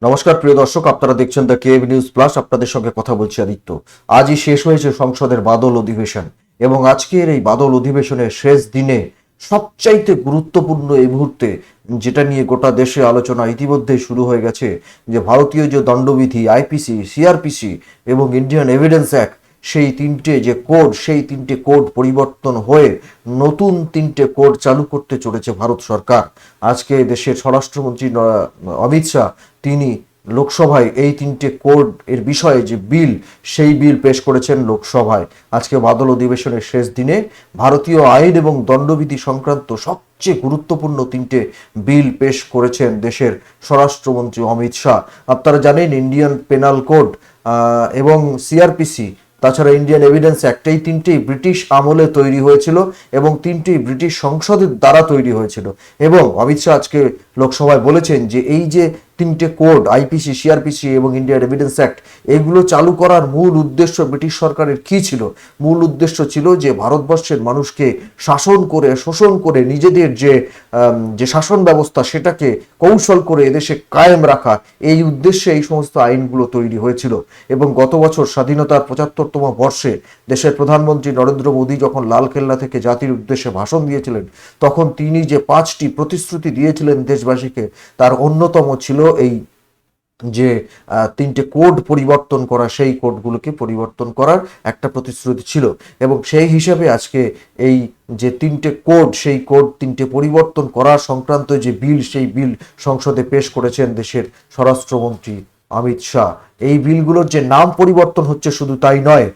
নমস্কার প্রিয় দর্শক, আপনারা দেখছেন দ্য কেএবি নিউজ প্লাস। আপনাদের সঙ্গে কথা বলছি আদিত্য। আজই শেষ হয়েছে সংসদের বাদল অধিবেশন এবং আজকের এই বাদল অধিবেশনের শেষ দিনে সবচাইতে গুরুত্বপূর্ণ এই মুহূর্তে যেটা নিয়ে গোটা দেশে আলোচনা ইতিমধ্যে শুরু হয়ে গেছে, যে ভারতীয় যে দণ্ডবিধি আইপিসি, সিআরপিসি এবং ইন্ডিয়ান এভিডেন্স অ্যাক্ট, সেই তিনটে কোড পরিবর্তন হয়ে নতুন তিনটে কোড চালু করতে চলেছে ভারত সরকার। আজকে দেশের স্বরাষ্ট্রমন্ত্রী অমিত শাহ তিনি লোকসভায় এই তিনটে কোড এর বিষয়ে যে বিল, সেই বিল পেশ করেছেন লোকসভায়। আজকে বাদল অধিবেশনের শেষ দিনে ভারতীয় আইন এবং দণ্ডবিধি সংক্রান্ত সবচেয়ে গুরুত্বপূর্ণ তিনটে বিল পেশ করেছেন দেশের স্বরাষ্ট্রমন্ত্রী অমিত শাহ। আপনারা জানেন, ইন্ডিয়ান পেনাল কোড এবং সিআরপিসি, তাছাড়া ইন্ডিয়ান এভিডেন্স অ্যাক্ট, এই তিনটেই ব্রিটিশ আমলে তৈরি হয়েছিল এবং তিনটেই ব্রিটিশ সংসদের দ্বারা তৈরি হয়েছিল। এবং অমিত শাহ আজকে লোকসভায় বলেছেন যে এই যে তিনটে কোড আইপিসি, সিআরপিসি এবং ইন্ডিয়ান এভিডেন্স অ্যাক্ট, এগুলো চালু করার মূল উদ্দেশ্য ব্রিটিশ সরকারের কি ছিল? মূল উদ্দেশ্য ছিল যে ভারতবর্ষের মানুষকে শাসন করে, শোষণ করে নিজেদের যে শাসন ব্যবস্থা, সেটাকে কৌশল করে এদেশে কায়েম রাখা। এই উদ্দেশ্যে এই সমস্ত আইনগুলো তৈরি হয়েছিল। এবং গত বছর স্বাধীনতার ৭৫তম বর্ষে দেশের প্রধানমন্ত্রী নরেন্দ্র মোদী যখন লালকেল্লা থেকে জাতির উদ্দেশ্যে ভাষণ দিয়েছিলেন, তখন তিনি যে ৫টি প্রতিশ্রুতি দিয়েছিলেন দেশবাসীকে, তার অন্যতম ছিল এই যে তিনটে কোড পরিবর্তন করা, সেই কোডগুলোকে পরিবর্তন করার একটা প্রতিশ্রুতি ছিল। এবং সেই হিসাবে আজকে এই যে তিনটে কোড, সেই কোড তিনটে পরিবর্তন করার সংক্রান্ত যে বিল, সেই বিল সংসদে পেশ করেছেন দেশের স্বরাষ্ট্রমন্ত্রী অমিত শাহ। এই বিলগুলোর যে নাম পরিবর্তন হচ্ছে শুধু তাই নয়,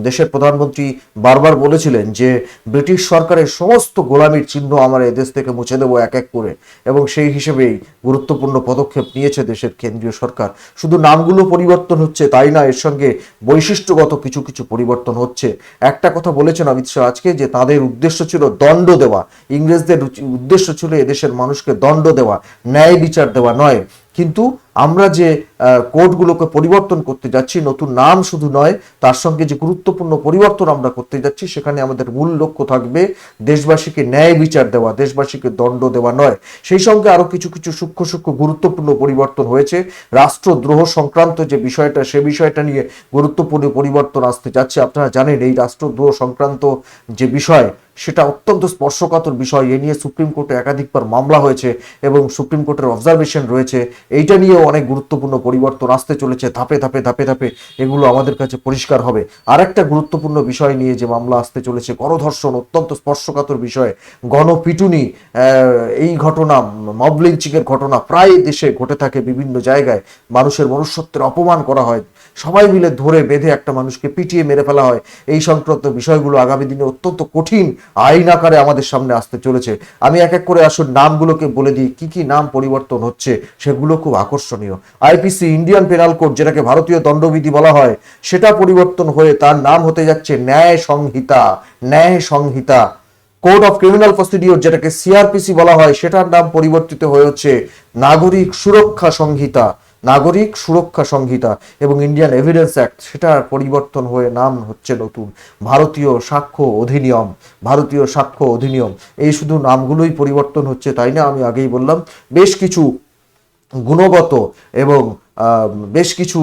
দেশের প্রধানমন্ত্রী বারবার বলেছিলেন যে ব্রিটিশ সরকারের সমস্ত গোলামির চিহ্ন আমরা এদেশ থেকে মুছে দেবো এক এক করে। এবং সেই হিসেবেই গুরুত্বপূর্ণ পদক্ষেপ নিয়েছে দেশের কেন্দ্রীয় সরকার। শুধু নামগুলো পরিবর্তন হচ্ছে তাই না, এর সঙ্গে বৈশিষ্ট্যগত কিছু কিছু পরিবর্তন হচ্ছে। একটা কথা বলেছেন অমিত শাহ আজকে, যে তাদের উদ্দেশ্য ছিল দণ্ড দেওয়া। ইংরেজদের উদ্দেশ্য ছিল এদেশের মানুষকে দণ্ড দেওয়া, ন্যায় বিচার দেওয়া নয়। কিন্তু আমরা যে কোডগুলোকে পরিবর্তন করতে যাচ্ছি, নতুন নাম শুধু নয়, তার সঙ্গে যে গুরুত্বপূর্ণ পরিবর্তন আমরা করতে যাচ্ছি, সেখানে আমাদের মূল লক্ষ্য থাকবে দেশবাসীকে ন্যায় বিচার দেওয়া, দেশবাসীকে দণ্ড দেওয়া নয়। সেই সঙ্গে আরো কিছু কিছু সূক্ষ্ম গুরুত্বপূর্ণ পরিবর্তন হয়েছে। রাষ্ট্রদ্রোহ সংক্রান্ত যে বিষয়টা, সে বিষয়টা নিয়ে গুরুত্বপূর্ণ পরিবর্তন আসতে যাচ্ছে। আপনারা জানেন, এই রাষ্ট্রদ্রোহ সংক্রান্ত যে বিষয়, সেটা অত্যন্ত স্পর্শকাতর বিষয়। এ নিয়ে সুপ্রিম কোর্টে একাধিকবার মামলা হয়েছে এবং সুপ্রিম কোর্টের অবজারভেশন রয়েছে। এইটা নিয়েও অনেক গুরুত্বপূর্ণ পরিবর্তন আসতে চলেছে। ধাপে ধাপে এগুলো আমাদের কাছে পরিষ্কার হবে। আরেকটা গুরুত্বপূর্ণ বিষয় নিয়ে যে মামলা আসতে চলেছে, গণধর্ষণ, অত্যন্ত স্পর্শকাতর বিষয়, গণপিটুনি, এই ঘটনা, মব লিঞ্চিংয়ের ঘটনা প্রায় দেশে ঘটে থাকে। বিভিন্ন জায়গায় মানুষের মনুষ্যত্বের অপমান করা হয়, সবাই মিলে ধরে বেঁধে একটা মানুষকে পিটিয়ে মেরে ফেলা হয়। এই সংক্রান্ত বিষয়গুলো আগামী দিনে অত্যন্ত কঠিন আইন আকারে আমাদের সামনে আসতে চলেছে। আমি এক এক করে আসুন নামগুলোকে বলে দিই, কি কি নাম পরিবর্তন হচ্ছে, সেগুলো খুব আকর্ষণীয়। আইপিসি, ইন্ডিয়ান পেনাল কোড, যেটাকে ভারতীয় দণ্ডবিধি বলা হয়, সেটা পরিবর্তন হয়ে তার নাম হতে যাচ্ছে ন্যায় সংহিতা। কোড অফ ক্রিমিনাল প্রসিডিওর, যেটাকে সিআরপিসি বলা হয়, সেটার নাম পরিবর্তিত হয়ে হচ্ছে নাগরিক সুরক্ষা সংহিতা। এবং ইন্ডিয়ান এভিডেন্স অ্যাক্ট, সেটার পরিবর্তন হয়ে নাম হচ্ছে নতুন ভারতীয় সাক্ষ্য অধিনিয়ম। এই শুধু নামগুলোই পরিবর্তন হচ্ছে তাই না, আমি আগেই বললাম, বেশ কিছু গুণগত এবং বেশ কিছু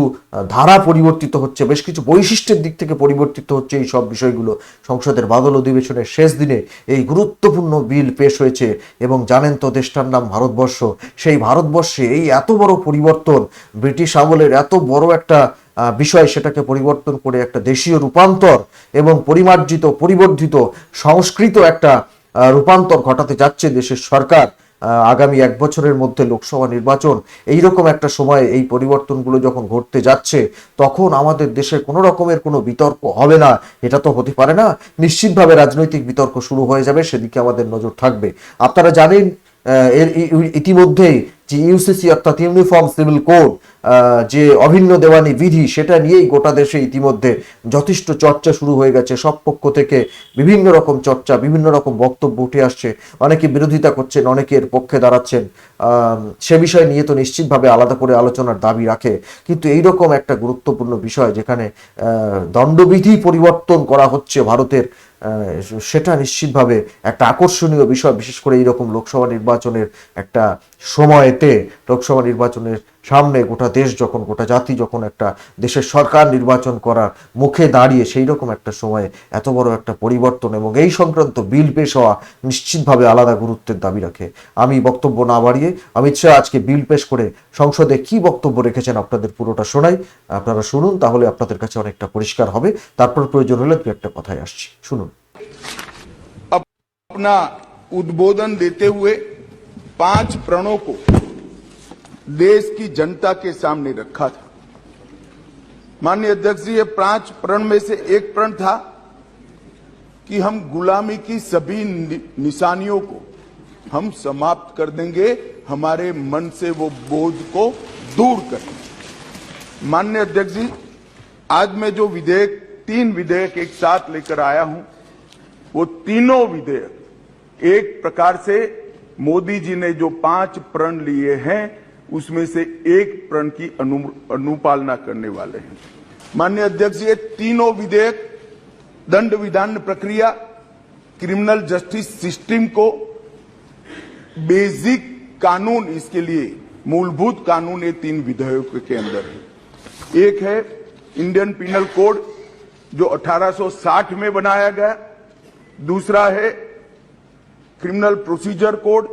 ধারা পরিবর্তিত হচ্ছে, বেশ কিছু বৈশিষ্ট্যের দিক থেকে পরিবর্তিত হচ্ছে। এই সব বিষয়গুলো সংসদের বাদল অধিবেশনের শেষ দিনে এই গুরুত্বপূর্ণ বিল পেশ হয়েছে। এবং জানেন তো, দেশটার নাম ভারতবর্ষ। সেই ভারতবর্ষে এই এত বড় পরিবর্তন, ব্রিটিশ আমলের এত বড় একটা বিষয়, সেটাকে পরিবর্তন করে একটা দেশীয় রূপান্তর এবং পরিবর্ধিত সংস্কৃত একটা রূপান্তর ঘটাতে যাচ্ছে দেশের সরকার। আগামী 1 বছরের মধ্যে লোকসভা নির্বাচন, এইরকম একটা সময় এই পরিবর্তনগুলো যখন ঘটতে যাচ্ছে, তখন আমাদের দেশে কোনো রকমের কোনো বিতর্ক হবে না, এটা তো হতে পারে না। নিশ্চিতভাবে রাজনৈতিক বিতর্ক শুরু হয়ে যাবে, সেদিকে আমাদের নজর থাকবে। আপনারা জানেন, এর ইতিমধ্যেই যে ইউসিসি অর্থাৎ ইউনিফর্ম সিভিল কোড, যে অভিন্ন দেওয়ানি বিধি, সেটা নিয়েই গোটা দেশে ইতিমধ্যে যথেষ্ট চর্চা শুরু হয়ে গেছে। সব পক্ষ থেকে বিভিন্ন রকম চর্চা, বিভিন্ন রকম বক্তব্য উঠে আসছে। অনেকে বিরোধিতা করছেন, অনেকে এর পক্ষে দাঁড়াচ্ছেন। সে বিষয় নিয়ে তো নিশ্চিতভাবে আলাদা করে আলোচনার দাবি রাখে। কিন্তু এইরকম একটা গুরুত্বপূর্ণ বিষয়, যেখানে দণ্ডবিধি পরিবর্তন করা হচ্ছে ভারতের, সেটা নিশ্চিতভাবে একটা আকর্ষণীয় বিষয়। বিশেষ করে এইরকম লোকসভা নির্বাচনের একটা সময়তে, লোকসভা নির্বাচনের সামনে গোটা দেশ যখন, গোটা জাতি যখন একটা দেশের সরকার নির্বাচন করার মুখে দাঁড়িয়ে, সেই রকম একটা সময়ে এত বড় একটা পরিবর্তন এবং এই সংক্রান্ত বিল পেশ হওয়া নিশ্চিতভাবে আলাদা গুরুত্বের দাবি রাখে। আমি বক্তব্য না বাড়িয়ে অমিত শাহ আজকে বিল পেশ করে সংসদে কি বক্তব্য রেখেছেন আপনাদের পুরোটা শোনাই, আপনারা শুনুন, তাহলে আপনাদের কাছে অনেকটা পরিষ্কার হবে। তারপর প্রয়োজন হলে দু একটা কথায় আসছি, শুনুন। अपना उद्बोधन देते हुए 5 प्रणों को देश की जनता के सामने रखा था। माननीय अध्यक्ष जी, ये 5 प्रण में से एक प्रण था कि हम गुलामी की सभी निशानियों को हम समाप्त कर देंगे, हमारे मन से वो बोझ को दूर करेंगे। माननीय अध्यक्ष जी, आज मैं जो विधेयक 3 विधेयक एक साथ लेकर आया हूं, वो तीनों विधेयक एक प्रकार से मोदी जी ने जो 5 प्रण लिए हैं उसमें से एक प्रण की अनुपालना करने वाले हैं। माननीय अध्यक्ष जी, ये तीनों विधेयक दंड विधान प्रक्रिया, क्रिमिनल जस्टिस सिस्टम को बेसिक कानून, इसके लिए मूलभूत कानून ये 3 विधेयकों के अंदर है। एक है इंडियन पिनल कोड जो 1860 में बनाया गया, दूसरा है क्रिमिनल प्रोसीजर कोड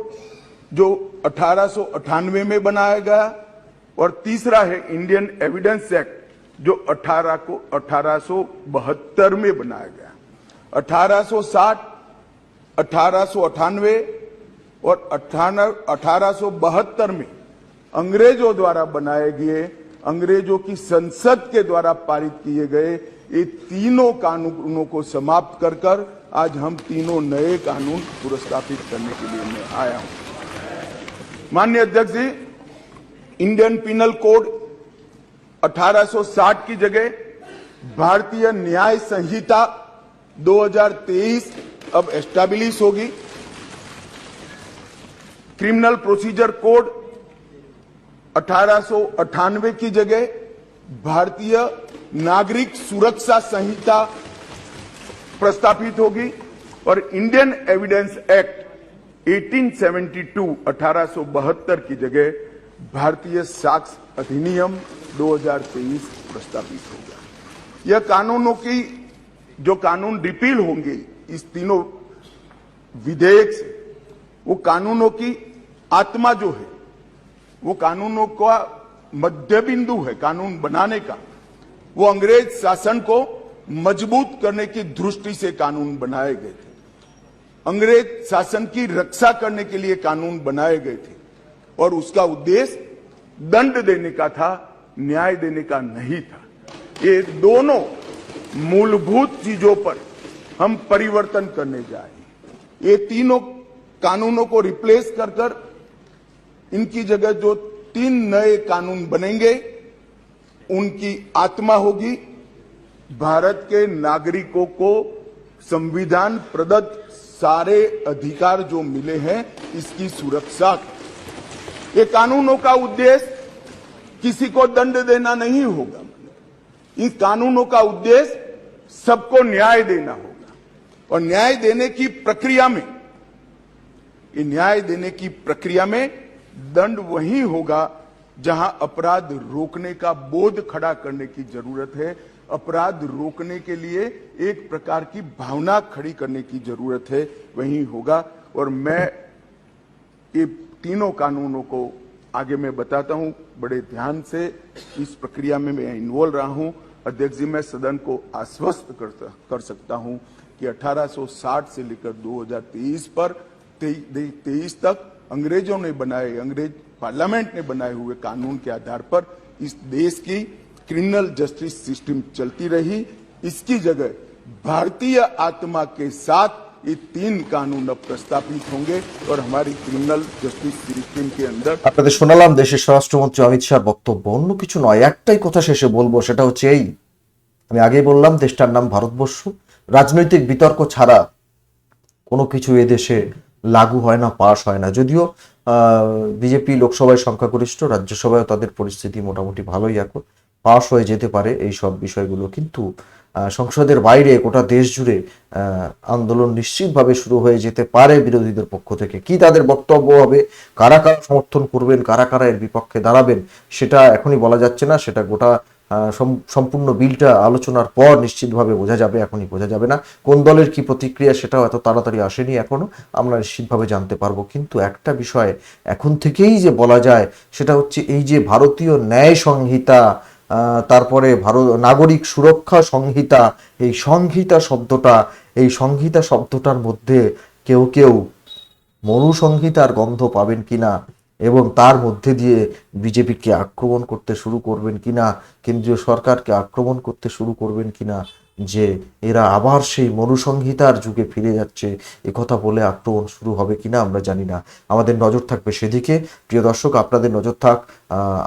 जो 1898 में बनाया गया, और तीसरा है इंडियन एविडेंस एक्ट जो 1872 में बनाया गया। 1860, 1898 और 1872 में अंग्रेजों द्वारा बनाए गए, अंग्रेजों की संसद के द्वारा पारित किए गए ये तीनों कानूनों को समाप्त कर आज हम तीनों नए कानून पुरस्कृत करने के लिए मैं आया हूं। माननीय अध्यक्ष जी, इंडियन पिनल कोड 1860 की जगह भारतीय न्याय संहिता 2023 अब एस्टैब्लिश होगी। क्रिमिनल प्रोसीजर कोड 1898 की जगह भारतीय नागरिक सुरक्षा संहिता प्रस्तावित होगी, और इंडियन एविडेंस एक्ट 1872 की जगह भारतीय साक्ष्य अधिनियम 2023 प्रस्तावित होगा। यह कानूनों की जो कानून रिपील होंगे इस तीनों विधेयक से, वो कानूनों की आत्मा जो है, वो कानूनों का मध्य बिंदु है कानून बनाने का, वो अंग्रेज शासन को मजबूत करने की दृष्टि से कानून बनाए गए थे। अंग्रेज शासन की रक्षा करने के लिए कानून बनाए गए थे, और उसका उद्देश्य दंड देने का था, न्याय देने का नहीं था। ये दोनों मूलभूत चीजों पर हम परिवर्तन करने जाए। ये तीनों कानूनों को रिप्लेस कर इनकी जगह जो 3 नए कानून बनेंगे, उनकी आत्मा होगी भारत के नागरिकों को संविधान प्रदत्त सारे अधिकार जो मिले हैं इसकी सुरक्षा। ये कानूनों का उद्देश्य किसी को दंड देना नहीं होगा, इन कानूनों का उद्देश्य सबको न्याय देना होगा। और न्याय देने की प्रक्रिया में, ये न्याय देने की प्रक्रिया में दंड वही होगा जहां अपराध रोकने का बोध खड़ा करने की जरूरत है, अपराध रोकने के लिए एक प्रकार की भावना खड़ी करने की जरूरत है, वही होगा। और मैं ये तीनों कानूनों को आगे मैं बताता हूं, बड़े ध्यान से इस प्रक्रिया में मैं इन्वॉल्व रहा हूं। अध्यक्ष जी, मैं सदन को आश्वस्त कर सकता हूं कि 1860 से लेकर 2023 पर 23 तक अंग्रेजों ने बनाए, अंग्रेज पार्लियामेंट ने बनाए हुए कानून के आधार पर इस देश की क्रिमिनल जस्टिस सिस्टम चलती रही। इसकी जगह भारतीय आत्मा के साथ ये 3 कानून अब प्रस्तावित होंगे और हमारी क्रिमिनल जस्टिस सिस्टम के अंदर। আপনাদের শোনালাম দেশের স্বরাষ্ট্রমন্ত্রী অমিত শাহর বক্তব্য। অন্য কিছু নয়, একটাই কথা শেষে বলবো, সেটা হচ্ছে এই, আমি আগেই বললাম দেশটার নাম ভারতবর্ষ। রাজনৈতিক বিতর্ক ছাড়া কোনো কিছু এদেশে লাগু হয় না, পাশ হয় না। যদিও বিজেপি লোকসভায় সংখ্যাগরিষ্ঠ, রাজ্যসভায় তাদের পরিস্থিতি মোটামুটি ভালোই, এখন পাশ হয়ে যেতে পারে এই সব বিষয়গুলো। কিন্তু সংসদের বাইরে গোটা দেশ জুড়ে আন্দোলন নিশ্চিতভাবে শুরু হয়ে যেতে পারে বিরোধীদের পক্ষ থেকে। কি তাদের বক্তব্য হবে, কারা কারা সমর্থন করবেন, কারা কারা এর বিপক্ষে দাঁড়াবেন, সেটা এখনই বলা যাচ্ছে না। সেটা গোটা সম্পূর্ণ বিলটা আলোচনার পর নিশ্চিতভাবে বোঝা যাবে, এখনই বোঝা যাবে না। কোন দলের কি প্রতিক্রিয়া সেটাও এত তাড়াতাড়ি আসেনি এখনো, আমরা নিশ্চিতভাবে জানতে পারবো। কিন্তু একটা বিষয় এখন থেকেই যে বলা যায় সেটা হচ্ছে এই যে ভারতীয় ন্যায় সংহিতা, তারপরে নাগরিক সুরক্ষা সংহিতা, এই সংহিতা শব্দটার মধ্যে কেউ কেউ মনুসংহিতার গন্ধ পাবেন কিনা এবং তার মধ্যে দিয়ে বিজেপিকে আক্রমণ করতে শুরু করবেন কিনা, কেন্দ্রীয় সরকারকে আক্রমণ করতে শুরু করবেন কিনা, যে এরা আবার সেই মনুসংহিতার যুগে ফিরে যাচ্ছে, একথা বলে আক্রমণ শুরু হবে কিনা আমরা জানি না। আমাদের নজর থাকবে সেদিকে। প্রিয় দর্শক, আপনাদের নজর থাক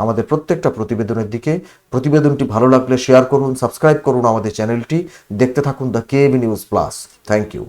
আমাদের প্রত্যেকটা প্রতিবেদনের দিকে। প্রতিবেদনটি ভালো লাগলে শেয়ার করুন, সাবস্ক্রাইব করুন আমাদের চ্যানেলটি, দেখতে থাকুন the KB news plus. Thank you.